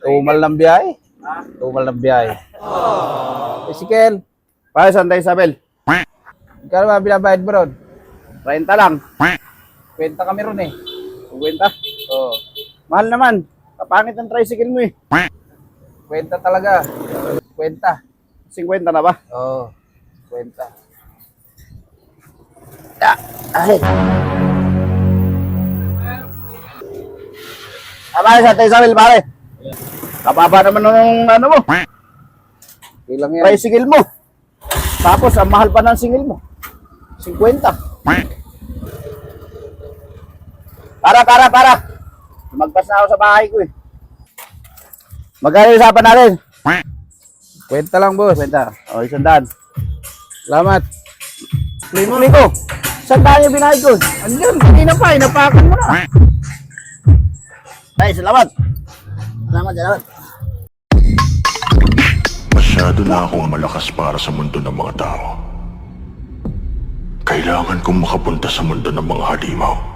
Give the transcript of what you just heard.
Tumal ng biyahe. Tumal ng biyahe. Ezekiel, Para Santa Isabel. ikaw ba binabayad mo ron? 30 lang. Kwenta kami ron eh. 50. Oo. Mahal naman. Kapangit ang tricycle mo eh. Kwenta talaga. Kwenta. 50 na ba? Oo. Kwenta. Ay. Para Santa Isabel, pare. Kababa naman ng ano mo. Ilang yan? Tricycle mo. Tapos, ang mahal pa ng singil mo. 50. Para. Magpas na ako sa bahay ko eh. Magkano yung usapan natin? Kwenta lang, boss. 50. O, 100. Salamat. Limo. Saan tayo binayad ko? Andyan, kanina pa. Inapakan mo na. Ay, salamat. Salamat. Masyado na akong malakas para sa mundo ng mga tao. Kailangan kong makapunta sa mundo ng mga halimaw.